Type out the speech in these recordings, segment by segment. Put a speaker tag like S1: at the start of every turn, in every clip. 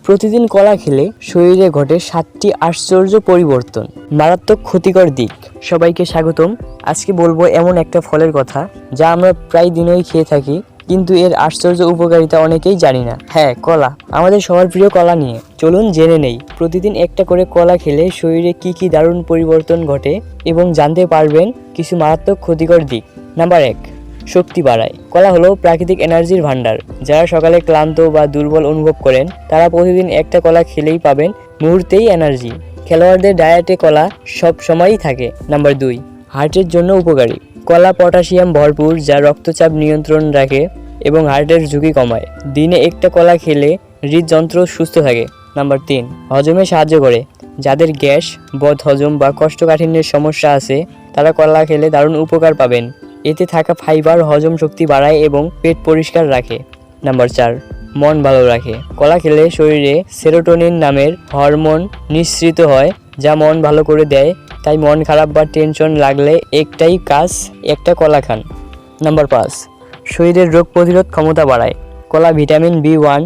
S1: প্রতিদিন কলা খেলে শরীরে ঘটে 7টি আশ্চর্য পরিবর্তন। মারাত্মক ক্ষতিকর দিক। সবাইকে স্বাগতম। আজকে বলবো এমন একটা ফলের কথা যা আমরা প্রায় দিনই খেয়ে থাকি, কিন্তু এর আশ্চর্য উপকারিতা অনেকেই জানি না। হ্যাঁ, কলা। আমাদের সবার প্রিয় কলা নিয়ে চলুন জেনে নেই প্রতিদিন একটা করে কলা খেলে শরীরে কি কি দারুণ পরিবর্তন ঘটে এবং জানতে পারবেন কিছু মারাত্মক ক্ষতিকর দিক। নাম্বার 1, শক্তি বাড়ায়। কলা হলো প্রাকৃতিক এনার্জির ভান্ডার। যারা সকালে ক্লান্ত বা দুর্বল অনুভব করেন তারা প্রতিদিন একটা কলা খেলেই পাবেন মুহূর্তেই এনার্জি। খেলোয়াড়দের ডায়েটে কলা সব সময়ই থাকে। নাম্বার 2, হার্টের জন্য উপকারী। কলা পটাশিয়াম ভরপুর, যা রক্তচাপ নিয়ন্ত্রণ রাখে এবং হার্টের ঝুঁকি কমায়। দিনে একটা কলা খেলে হৃদযন্ত্র সুস্থ থাকে। নাম্বার 3, হজমে সাহায্য করে। যাদের গ্যাস, বদহজম বা কোষ্ঠকাঠিন্যের সমস্যা আছে তারা কলা খেলে দারুণ উপকার পাবেন। এতে থাকা ফাইবার হজম শক্তি বাড়ায় এবং পেট পরিষ্কার রাখে। নাম্বার 4, মন ভালো রাখে। কলা খেলে শরীরে সেরোটোনিন নামের হরমোন নিঃসৃত হয়, যা মন ভালো করে দেয়। তাই মন খারাপ বা টেনশন লাগলে একটাই কাজ, একটা কলা খান। নাম্বার 5, শরীরের রোগ প্রতিরোধ ক্ষমতা বাড়ায়। কলা ভিটামিন B1।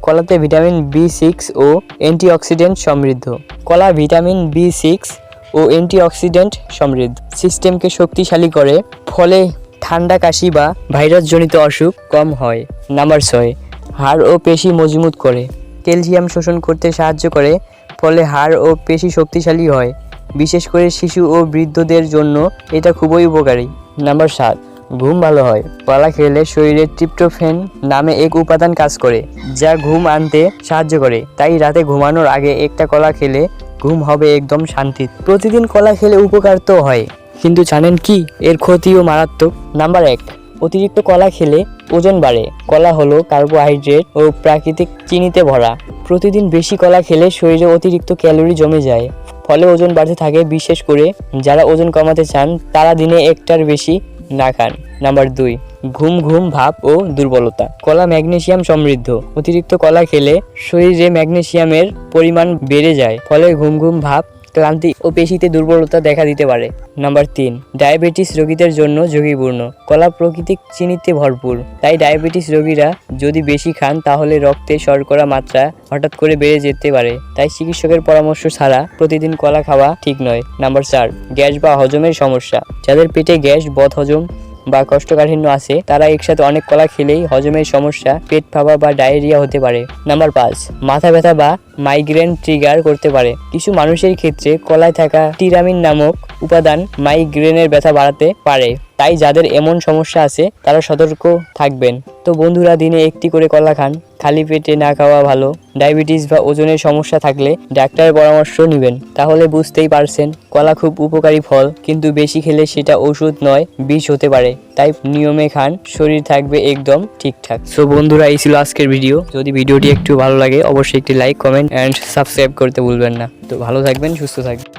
S1: কলাতে ভিটামিন B6 ও অ্যান্টিঅক্সিডেন্ট সমৃদ্ধ। কলা ভিটামিন B6 ও অ্যান্টিঅক্সিডেন্ট সমৃদ্ধ সিস্টেমকে শক্তিশালী করে, ফলে ঠান্ডা, কাশি বা ভাইরাসজনিত অসুখ কম হয়। নাম্বার 6, হাড় ও পেশি মজবুত করে। ক্যালসিয়াম শোষণ করতে সাহায্য করে, ফলে হাড় ও পেশি শক্তিশালী হয়। বিশেষ করে শিশু ও বৃদ্ধদের জন্য এটা খুবই উপকারী। নাম্বার 7, ঘুম ভালো হয়। কলা খেলে শরীরে ট্রিপ্টোফ্যান নামে এক উপাদান কাজ করে, যা ঘুম আনতে সাহায্য করে। তাই রাতে ঘুমানোর আগে একটা কলা খেলে ঘুম হবে একদম শান্তির। প্রতিদিন কলা খেলে উপকার তো হয়, কিন্তু জানেন কি এর ক্ষতিও মারাত্মক। নাম্বার 1, অতিরিক্ত কলা খেলে ওজন বাড়ে। কলা হলো কার্বোহাইড্রেট ও প্রাকৃতিক চিনিতে ভরা। প্রতিদিন বেশি কলা খেলে শরীরে অতিরিক্ত ক্যালোরি জমে যায়, ফলে ওজন বাড়তে থাকে। বিশেষ করে যারা ওজন কমাতে চান তারা দিনে একটার বেশি না খান। নাম্বার 2, ঘুম ভাব ও দুর্বলতা। কলা ম্যাগনেসিয়াম সমৃদ্ধ। অতিরিক্ত কলা খেলে শরীরে ম্যাগনেসিয়ামের পরিমাণ বেড়ে যায়, ফলে ঘুম ভাব, ক্লান্তি ও পেশিতে দুর্বলতা দেখা দিতে পারে। নাম্বার 3, ডায়াবেটিস রোগীদের জন্য ঝুঁকিপূর্ণ। কলা প্রাকৃতিক চিনিতে ভরপুর, তাই ডায়াবেটিস রোগীরা যদি বেশি খান তাহলে রক্তে শর্করা মাত্রা হঠাৎ করে বেড়ে যেতে পারে। তাই চিকিৎসকের পরামর্শ ছাড়া প্রতিদিন কলা খাওয়া ঠিক নয়। নাম্বার 4, গ্যাস বা হজমের সমস্যা। যাদের পেটে গ্যাস, বদহজম বা কোষ্ঠকাঠিন্য আছে তারা একসাথে অনেক কলা খেলেই হজমের সমস্যা, পেট ফাঁপা বা ডায়রিয়া হতে পারে। নাম্বার 5, মাথা ব্যথা বা মাইগ্রেন ট্রিগার করতে পারে। কিছু মানুষের ক্ষেত্রে কলায় থাকা টিরামিন নামক উপাদান মাইগ্রেনের ব্যথা বাড়াতে পারে। তাই যাদের এমন সমস্যা আছে তারা সতর্ক থাকবেন। তো বন্ধুরা, দিনে একটি করে কলা খান, খালি পেটে না খাওয়া ভালো। ডায়াবেটিস বা ওজনের সমস্যা থাকলে ডাক্তারের পরামর্শ নেবেন। তাহলে বুঝতেই পারছেন কলা খুব উপকারী ফল, কিন্তু বেশি খেলে সেটা ওষুধ নয়, বিষ হতে পারে। তাই নিয়মে খান, শরীর থাকবে একদম ঠিকঠাক। সো বন্ধুরা, এই ছিল আজকের ভিডিও। যদি ভিডিওটি একটু ভালো লাগে অবশ্যই একটি লাইক, কমেন্ট অ্যান্ড সাবস্ক্রাইব করতে ভুলবেন না। তো ভালো থাকবেন, সুস্থ থাকবেন।